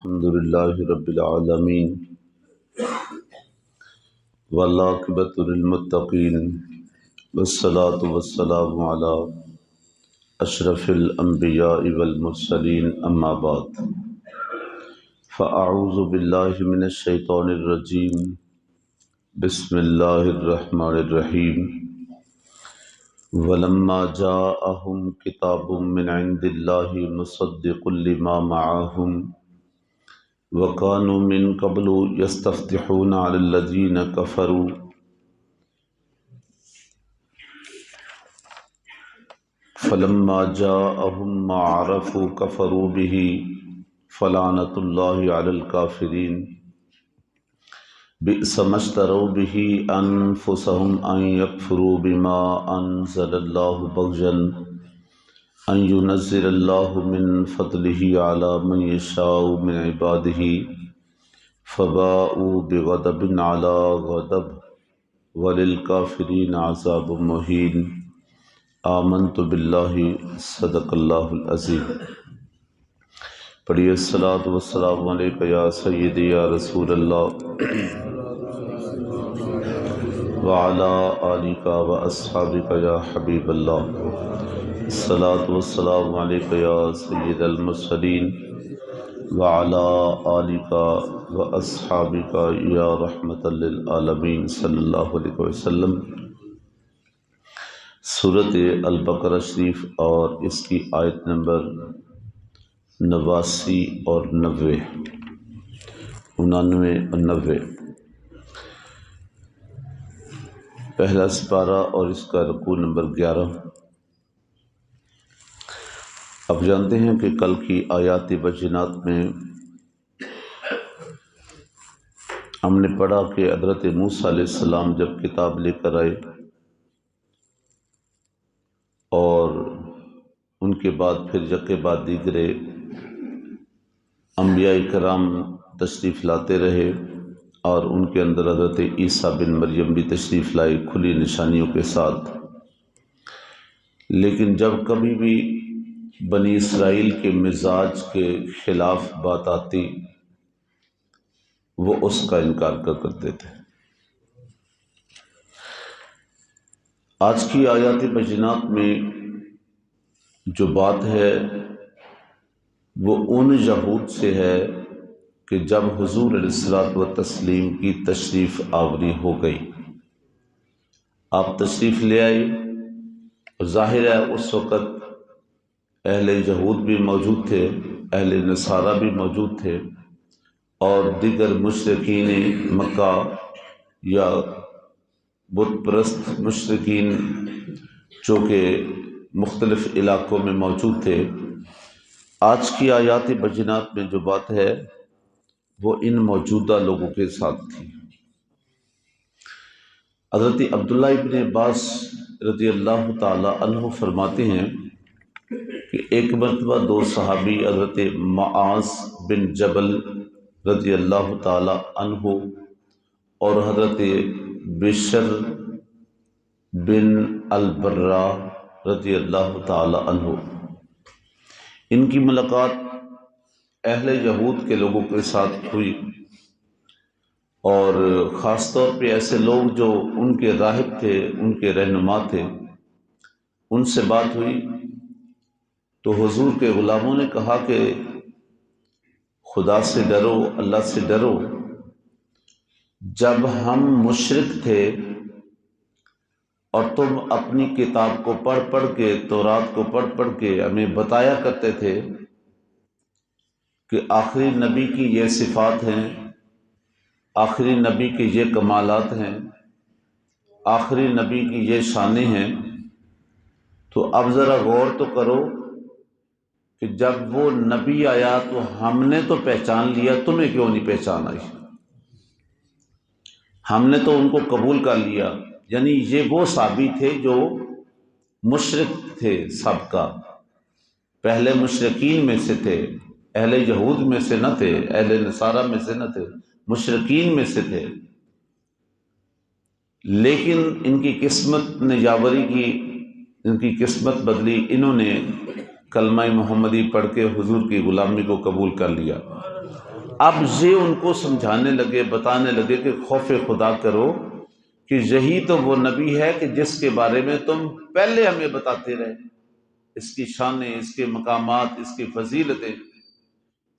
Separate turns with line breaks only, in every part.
الحمد للہ رب العالمین والعاقبۃ للمتقین والصلاة والسلام علی اشرف الانبیاء والمرسلین اما بعد فاعوذ باللہ من الشیطان الرجیم بسم اللہ الرحمن الرحیم ولما جاءہم کتاب من عند اللہ مصدق لما معہم وَكَانُوا مِن قَبْلُ يَسْتَفْتِحُونَ عَلَى الَّذِينَ كَفَرُوا فَلَمَّا جَاءَهُم مَّا عَرَفُوا كَفَرُوا بِهِ فَلَعْنَةُ اللَّهِ عَلَى الْكَافِرِينَ بِئْسَ مَا اشْتَرَوْا بِهِ أَنفُسَهُمْ أَن يَكْفُرُوا بِمَا أَنزَلَ اللَّهُ بَغْيًا أن ينزل الله من فضله على من يشاء من عباده فباءوا بغضب على غضب وللكافرين عذاب مهين آمنت بالله صدق الله العظيم۔ پڑھیے الصلاۃ والسلام علیک یا سیدی یا رسول اللہ وعلی آلک واصحابک یا حبیب اللہ، الصلاۃ والسلام علیک یا سید المرسلین وعلی آلک واصحابک یا رحمۃ للعالمین صلی اللہ علیہ وسلم۔ سورۃ البقرہ شریف اور اس کی آیت نمبر 89 اور 90، 99 اور 90، پہلا سپارہ اور اس کا رکوع نمبر 11۔ اب جانتے ہیں کہ کل کی آیات بینات میں ہم نے پڑھا کہ حضرت موسیٰ علیہ السلام جب کتاب لے کر آئے اور ان کے بعد پھر یکے بعد دیگرے انبیاء کرام تشریف لاتے رہے اور ان کے اندر حضرت عیسیٰ بن مریم بھی تشریف لائے کھلی نشانیوں کے ساتھ، لیکن جب کبھی بھی بنی اسرائیل کے مزاج کے خلاف بات آتی وہ اس کا انکار کرتے تھے۔ آج کی آیات بینات میں جو بات ہے وہ ان یہود سے ہے کہ جب حضور علیہ الصلوۃ والتسلیم کی تشریف آوری ہو گئی، آپ تشریف لے آئے، ظاہر ہے اس وقت اہل یہود بھی موجود تھے، اہل نصارہ بھی موجود تھے، اور دیگر مشرکین مکہ یا بت پرست مشرکین جو کہ مختلف علاقوں میں موجود تھے۔ آج کی آیات بینات میں جو بات ہے وہ ان موجودہ لوگوں کے ساتھ تھی۔ حضرت عبداللہ ابن عباس رضی اللہ تعالی عنہ فرماتے ہیں کہ ایک مرتبہ دو صحابی حضرت معاذ بن جبل رضی اللہ تعالی عنہ اور حضرت بشر بن البرا رضی اللہ تعالی عنہ، ان کی ملاقات اہل یہود کے لوگوں کے ساتھ ہوئی، اور خاص طور پہ ایسے لوگ جو ان کے راہب تھے، ان کے رہنما تھے، ان سے بات ہوئی تو حضور کے غلاموں نے کہا کہ خدا سے ڈرو، اللہ سے ڈرو۔ جب ہم مشرک تھے اور تم اپنی کتاب کو پڑھ کے، تورات کو پڑھ کے ہمیں بتایا کرتے تھے کہ آخری نبی کی یہ صفات ہیں، آخری نبی کے یہ کمالات ہیں، آخری نبی کی یہ شانیں ہیں، تو اب ذرا غور تو کرو کہ جب وہ نبی آیا تو ہم نے تو پہچان لیا، تمہیں کیوں نہیں پہچان آئی؟ ہم نے تو ان کو قبول کر لیا۔ یعنی یہ وہ صحابی تھے جو مشرک تھے، سب کا پہلے مشرکین میں سے تھے، اہل یہود میں سے نہ تھے، اہل نصارہ میں سے نہ تھے، مشرکین میں سے تھے، لیکن ان کی قسمت نے یاوری کی، ان کی قسمت بدلی، انہوں نے کلمہ محمدی پڑھ کے حضور کی غلامی کو قبول کر لیا۔ اب یہ ان کو سمجھانے لگے، بتانے لگے کہ خوف خدا کرو، کہ یہی تو وہ نبی ہے کہ جس کے بارے میں تم پہلے ہمیں بتاتے رہے، اس کی شانیں، اس کے مقامات، اس کی فضیلتیں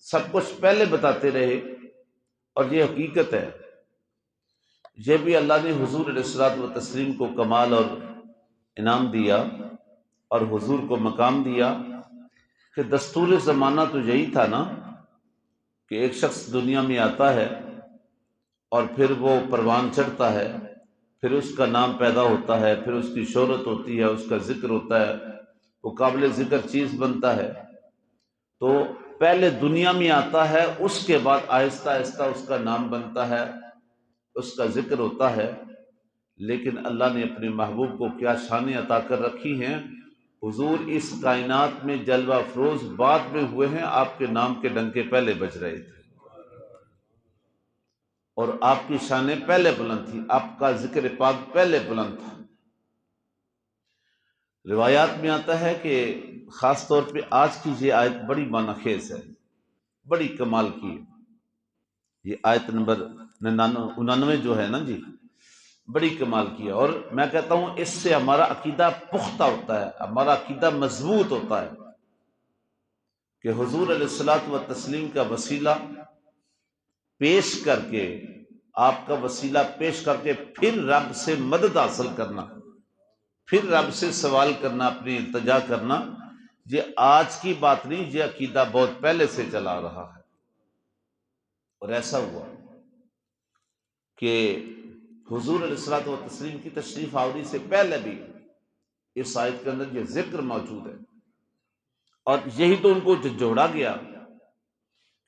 سب کچھ پہلے بتاتے رہے۔ اور یہ حقیقت ہے، یہ بھی اللہ نے حضور علیہ الصلوۃ والتسلیم کو کمال اور انعام دیا اور حضور کو مقام دیا کہ دستور زمانہ تو یہی تھا نا کہ ایک شخص دنیا میں آتا ہے اور پھر وہ پروان چڑھتا ہے، پھر اس کا نام پیدا ہوتا ہے، پھر اس کی شہرت ہوتی ہے، اس کا ذکر ہوتا ہے، وہ قابل ذکر چیز بنتا ہے۔ تو پہلے دنیا میں آتا ہے، اس کے بعد آہستہ آہستہ اس کا نام بنتا ہے، اس کا ذکر ہوتا ہے۔ لیکن اللہ نے اپنے محبوب کو کیا شانیں عطا کر رکھی ہیں، حضور اس کائنات میں جلوہ افروز بعد میں ہوئے ہیں، آپ کے نام کے ڈنکے پہلے بج رہے تھے اور آپ کی شانیں پہلے بلند تھی، آپ کا ذکر پاک پہلے بلند تھا۔ روایات میں آتا ہے کہ خاص طور پہ آج کی یہ آیت بڑی معنی خیز ہے، بڑی کمال کی ہے۔ یہ آیت نمبر 99 جو ہے نا جی، بڑی کمال کی ہے، اور میں کہتا ہوں اس سے ہمارا عقیدہ پختہ ہوتا ہے، ہمارا عقیدہ مضبوط ہوتا ہے کہ حضور علیہ الصلوۃ والتسلیم کا وسیلہ پیش کر کے، آپ کا وسیلہ پیش کر کے پھر رب سے مدد حاصل کرنا، پھر رب سے سوال کرنا، اپنی التجا کرنا، یہ آج کی بات نہیں، یہ عقیدہ بہت پہلے سے چلا آ رہا ہے۔ اور ایسا ہوا کہ حضور علیہ الصلوۃ والتسلیم کی تشریف آوری سے پہلے بھی اس آیت کے اندر یہ ذکر موجود ہے، اور یہی تو ان کو جھنجھوڑا گیا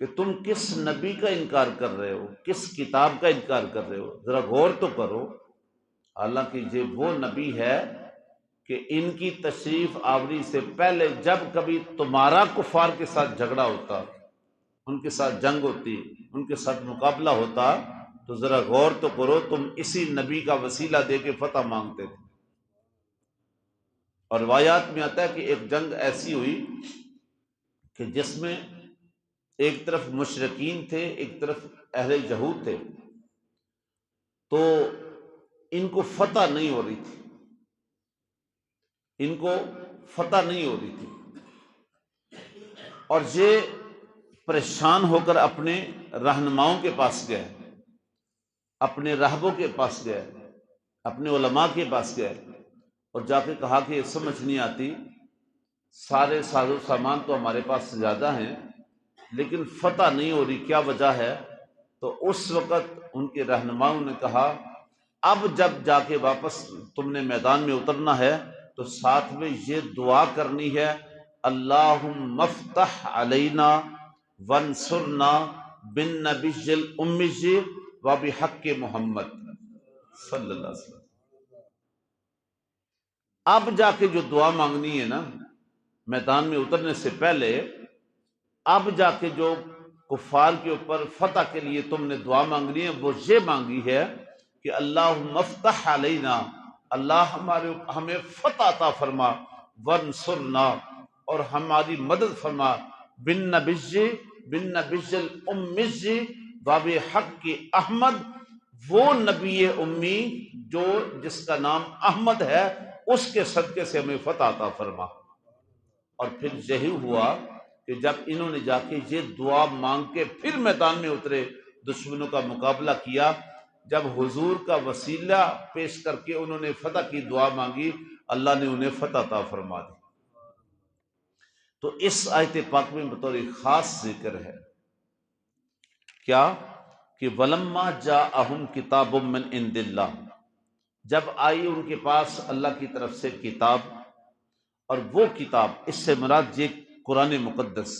کہ تم کس نبی کا انکار کر رہے ہو، کس کتاب کا انکار کر رہے ہو، ذرا غور تو کرو۔ حالانکہ یہ وہ نبی ہے کہ ان کی تشریف آوری سے پہلے جب کبھی تمہارا کفار کے ساتھ جھگڑا ہوتا، ان کے ساتھ جنگ ہوتی، ان کے ساتھ مقابلہ ہوتا، تو ذرا غور تو کرو، تم اسی نبی کا وسیلہ دے کے فتح مانگتے تھے۔ اور روایات میں آتا ہے کہ ایک جنگ ایسی ہوئی کہ جس میں ایک طرف مشرکین تھے، ایک طرف اہل یہود تھے، تو ان کو فتح نہیں ہو رہی تھی، ان کو فتح نہیں ہو رہی تھی، اور یہ پریشان ہو کر اپنے رہنماؤں کے پاس گئے، اپنے راہبوں کے پاس گئے، اپنے علماء کے پاس گئے، اور جا کے کہا کہ یہ سمجھ نہیں آتی، سارے ساز و سامان تو ہمارے پاس زیادہ ہیں لیکن فتح نہیں ہو رہی، کیا وجہ ہے؟ تو اس وقت ان کے رہنماؤں نے کہا اب جب جا کے واپس تم نے میدان میں اترنا ہے تو ساتھ میں یہ دعا کرنی ہے، اللہم افتح علینا وانصرنا بالنبی الامی وبحق محمد صلی اللہ علیہ وسلم۔ اب جا کے جو دعا مانگنی ہے نا میدان میں اترنے سے پہلے، اب جا کے جو کفار کے اوپر فتح کے لیے تم نے دعا مانگنی ہے، وہ یہ مانگی ہے کہ اللہم افتح علینا، اللہ ہمیں فتح عطا فرما، وانصرنا، اور ہماری مدد فرما، بالنبی الامی وبحق احمد، وہ نبی امی جو جس کا نام احمد ہے، اس کے صدقے سے ہمیں فتح عطا فرما۔ اور پھر یہی ہوا کہ جب انہوں نے جا کے یہ دعا مانگ کے پھر میدان میں اترے، دشمنوں کا مقابلہ کیا، جب حضور کا وسیلہ پیش کر کے انہوں نے فتح کی دعا مانگی، اللہ نے انہیں فتح عطا فرما دی۔ تو اس آیت پاک میں بطور خاص ذکر ہے کیا کہ وَلَمَّا جَاءَهُمْ كِتَابٌ مِّنْ عِندِ اللَّهِ، جب آئی ان کے پاس اللہ کی طرف سے کتاب، اور وہ کتاب، اس سے مراد یہ قرآن مقدس،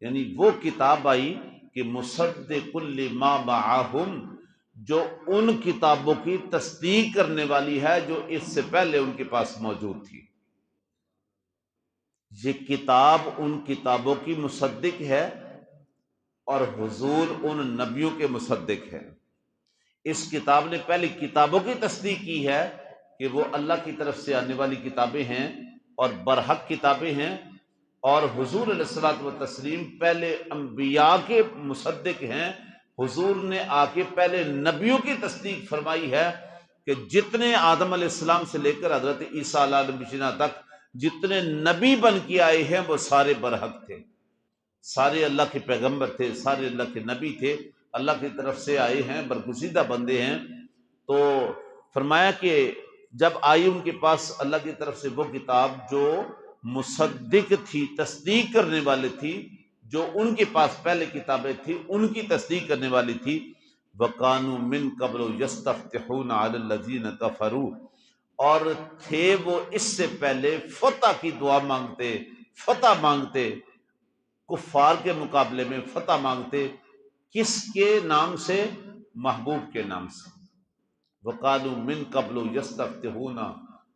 یعنی وہ کتاب آئی کہ مصدق لما معہم، جو ان کتابوں کی تصدیق کرنے والی ہے جو اس سے پہلے ان کے پاس موجود تھی۔ یہ کتاب ان کتابوں کی مصدق ہے اور حضور ان نبیوں کے مصدق ہے۔ اس کتاب نے پہلی کتابوں کی تصدیق کی ہے کہ وہ اللہ کی طرف سے آنے والی کتابیں ہیں اور برحق کتابیں ہیں، اور حضور علیہ الصلوۃ والتسلیم پہلے انبیاء کے مصدق ہیں۔ حضور نے آ کے پہلے نبیوں کی تصدیق فرمائی ہے کہ جتنے آدم علیہ السلام سے لے کر حضرت عیسیٰ علیہ السلام تک جتنے نبی بن کے آئے ہیں وہ سارے برحق تھے، سارے اللہ کے پیغمبر تھے، سارے اللہ کے نبی تھے، اللہ کی طرف سے آئے ہیں، برگزیدہ بندے ہیں۔ تو فرمایا کہ جب آئی ان کے پاس اللہ کی طرف سے وہ کتاب جو مصدق تھی، تصدیق کرنے والی تھی، جو ان کے پاس پہلے کتابیں تھی ان کی تصدیق کرنے والی تھی، وَقَانُوا مِن قَبْلُ يَسْتَفْتِحُونَ عَلَى الَّذِينَ كَفَرُوا، اور تھے وہ اس سے پہلے فتح کی دعا مانگتے، فتح مانگتے، کفار کے مقابلے میں فتح مانگتے، کس کے نام سے؟ محبوب کے نام سے۔ وَقَالُوا مِن قَبْلُ يَسْتَفْتِحُونَ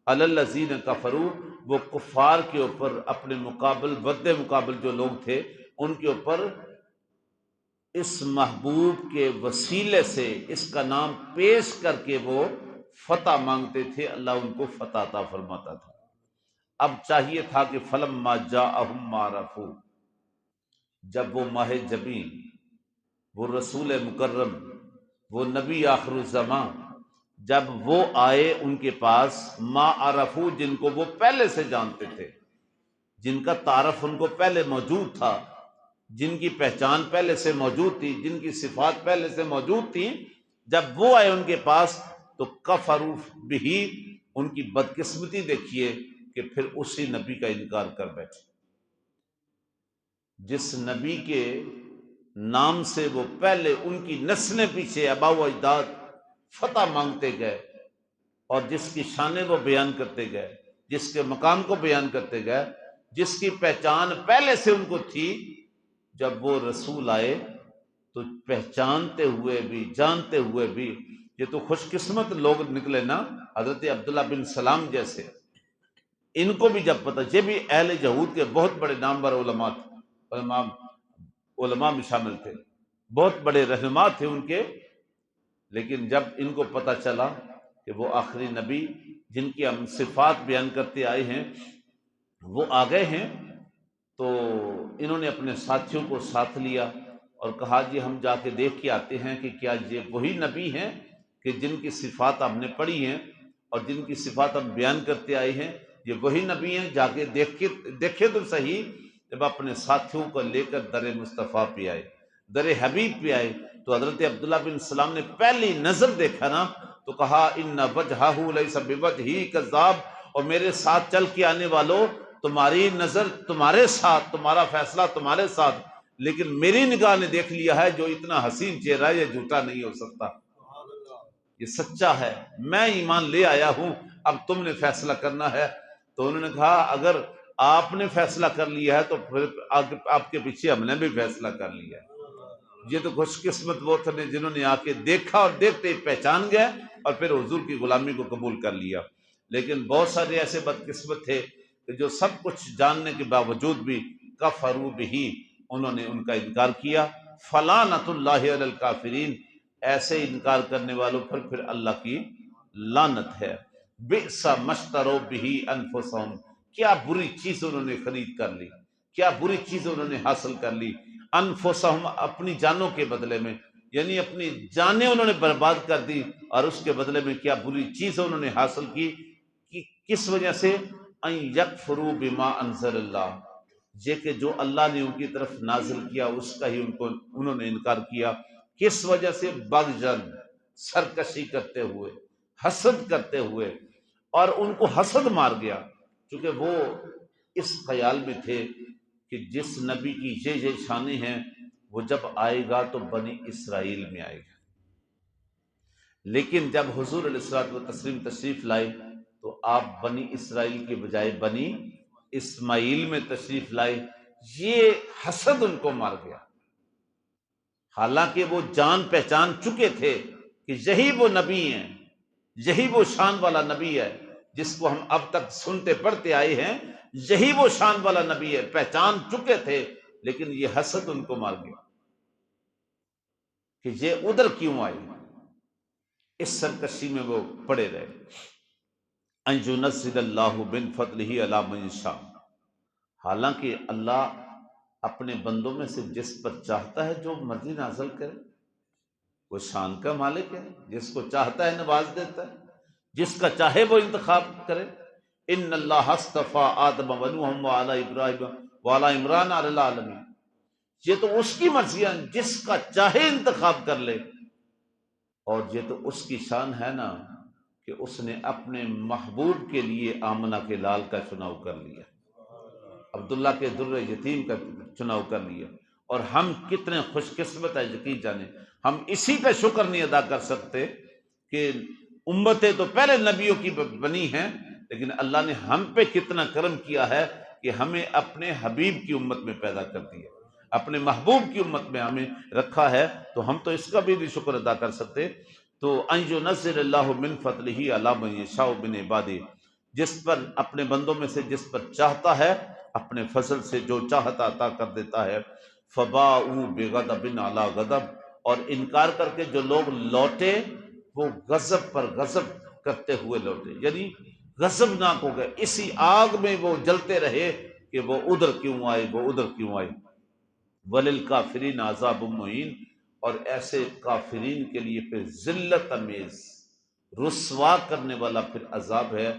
عَلَى الَّذِينَ كَفَرُوا، وہ کفار کے اوپر اپنے مقابل مقابل جو لوگ تھے ان کے اوپر اس محبوب کے وسیلے سے اس کا نام پیش کر کے وہ فتح مانگتے تھے، اللہ ان کو فتح عطا فرماتا تھا۔ اب چاہیے تھا کہ فلما جاءہم ما عرفوا، جب وہ ماہ جبیں، وہ رسول مکرم، وہ نبی آخر الزمان، جب وہ آئے ان کے پاس، ما عرفو، جن کو وہ پہلے سے جانتے تھے، جن کا تعارف ان کو پہلے موجود تھا، جن کی پہچان پہلے سے موجود تھی، جن کی صفات پہلے سے موجود تھی، جب وہ آئے ان کے پاس تو کفروا بہ، ان کی بدقسمتی دیکھیے کہ پھر اسی نبی کا انکار کر بیٹھے، جس نبی کے نام سے وہ پہلے ان کی نسلیں پیچھے آباء و اجداد فتح مانگتے گئے، اور جس کی شانیں وہ بیان کرتے گئے، جس کے مقام کو بیان کرتے گئے، جس کی پہچان پہلے سے ان کو تھی، جب وہ رسول آئے تو پہچانتے ہوئے بھی، جانتے ہوئے بھی، یہ تو خوش قسمت لوگ نکلے نا، حضرت عبداللہ بن سلام جیسے، ان کو بھی جب پتہ، یہ بھی اہل یہود کے بہت بڑے نامور علماء تھے، علماء میں شامل تھے، بہت بڑے رہنما تھے ان کے، لیکن جب ان کو پتہ چلا کہ وہ آخری نبی جن کی ہم صفات بیان کرتے آئے ہیں وہ آ گئے ہیں، تو انہوں نے اپنے ساتھیوں کو ساتھ لیا اور کہا جی ہم جا کے دیکھ کے آتے ہیں کہ کیا یہ وہی نبی ہیں کہ جن کی صفات ہم نے پڑھی ہیں اور جن کی صفات ہم بیان کرتے آئے ہیں، یہ وہی نبی ہیں، جا کے دیکھے تو صحیح۔ جب اپنے ساتھیوں کو لے کر در مصطفیٰ پہ آئے، در حبیب پہ آئے، تو حضرت عبداللہ بن سلام نے پہلی نظر دیکھا نا تو کہا ان وجہہ لیس بوجہی کذاب، اور میرے ساتھ چل کے آنے والوں، تمہاری نظر تمہارے ساتھ، تمہارا فیصلہ تمہارے ساتھ، لیکن میری نگاہ نے دیکھ لیا ہے جو اتنا حسین چہرہ ہے یہ جھوٹا نہیں ہو سکتا، یہ سچا ہے، میں ایمان لے آیا ہوں، اب تم نے فیصلہ کرنا ہے۔ تو انہوں نے کہا اگر آپ نے فیصلہ کر لیا ہے تو پھر آپ کے پیچھے ہم نے بھی فیصلہ کر لیا ہے۔ یہ تو خوش قسمت وہ تھے جنہوں نے آ کے دیکھا اور دیکھتے ہی پہچان گئے اور پھر حضور کی غلامی کو قبول کر لیا۔ لیکن بہت سارے ایسے بدقسمت تھے کہ جو سب کچھ جاننے کے باوجود بھی کفروا بہ، انہوں نے ان کا انکار کیا۔ فلعنۃ اللہ علی الکافرین، ایسے انکار کرنے والوں پر پھر اللہ کی لعنت ہے۔ بئس ما اشتروا بہ انفسہم، کیا بری چیز انہوں نے خرید کر لی، کیا بری چیز انہوں نے حاصل کر لی، انفسہم، اپنی جانوں کے بدلے میں، یعنی اپنی جانیں انہوں نے برباد کر دی، اور اس کے بدلے میں کیا بری چیز انہوں نے حاصل کی، کس وجہ سے؟ ان یکفروا بما انزل اللہ، یہ کہ جو اللہ نے ان کی طرف نازل کیا اس کا ہی انہوں نے انکار کیا۔ کس وجہ سے؟ بغضاً، سرکشی کرتے ہوئے، حسد کرتے ہوئے، اور ان کو حسد مار گیا، چونکہ وہ اس خیال میں تھے کہ جس نبی کی یہ شانیں ہیں وہ جب آئے گا تو بنی اسرائیل میں آئے گا، لیکن جب حضور علیہ الصلوۃ والتسلیم تشریف لائے تو آپ بنی اسرائیل کے بجائے بنی اسماعیل میں تشریف لائے، یہ حسد ان کو مار گیا، حالانکہ وہ جان پہچان چکے تھے کہ یہی وہ نبی ہیں، یہی وہ شان والا نبی ہے جس کو ہم اب تک سنتے پڑھتے آئے ہیں، یہی وہ شان والا نبی ہے، پہچان چکے تھے، لیکن یہ حسد ان کو مار گیا کہ یہ ادھر کیوں آئے، اس سرکشی میں وہ پڑے رہے۔ ان ينزل اللہ من فضلہ علی من یشاء، حالانکہ اللہ اپنے بندوں میں سے جس پر چاہتا ہے جو مرضی نازل کرے، وہ شان کا مالک ہے، جس کو چاہتا ہے نواز دیتا ہے، جس کا چاہے وہ انتخاب کرے۔ ان اللہ اصطفیٰ آدم ونوحا وعلی ابراہیم وعلی عمران علی العالمین، یہ تو اس کی مرضی ہے، جس کا چاہے انتخاب کر لے۔ اور یہ تو اس کی شان ہے نا کہ اس نے اپنے محبوب کے لیے آمنہ کے لال کا چناؤ کر لیا، عبداللہ کے در یتیم کا چناؤ کر لیا۔ اور ہم کتنے خوش قسمت ہیں، یقین جانے ہم اسی کا شکر نہیں ادا کر سکتے کہ امتیں تو پہلے نبیوں کی بنی ہیں، لیکن اللہ نے ہم پہ کتنا کرم کیا ہے کہ ہمیں اپنے حبیب کی امت میں پیدا کر دیا، اپنے محبوب کی امت میں ہمیں رکھا ہے، تو ہم تو اس کا بھی نہیں شکر ادا کر سکتے۔ تو ان ينزل اللہ من فضلہ علی من یشاء من عبادہ، جس پر اپنے بندوں میں سے جس پر چاہتا ہے اپنے فضل سے جو چاہتا عطا کر دیتا ہے۔ فباؤوا بغضب علی غضب، اور انکار کر کے جو لوگ لوٹے وہ غضب پر غضب کرتے ہوئے لوٹے، یعنی غضبناک ہو گئے، اسی آگ میں وہ جلتے رہے کہ وہ ادھر کیوں آئے، وہ ادھر کیوں آئے۔ وللکافرین عذاب مہین، اور ایسے کافرین کے لیے پھر ذلت امیز، رسوا کرنے والا پھر عذاب ہے۔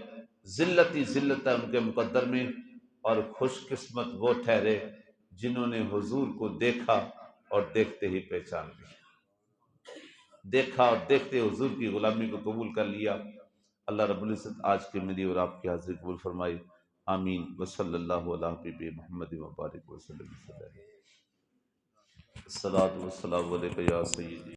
ذلت ہی ذلت ہے ان کے مقدر میں، اور خوش قسمت وہ ٹھہرے جنہوں نے حضور کو دیکھا اور دیکھتے ہی پہچان لیا، دیکھا اور دیکھتے حضور کی غلامی کو قبول کر لیا۔ اللہ رب العزت آج کے میری اور آپ کی حاضری قبول فرمائے، آمین۔ وصلی اللہ علیہ حبیب محمد وبارک وسلم۔ الصلاۃ والسلام علیک یا سیدی۔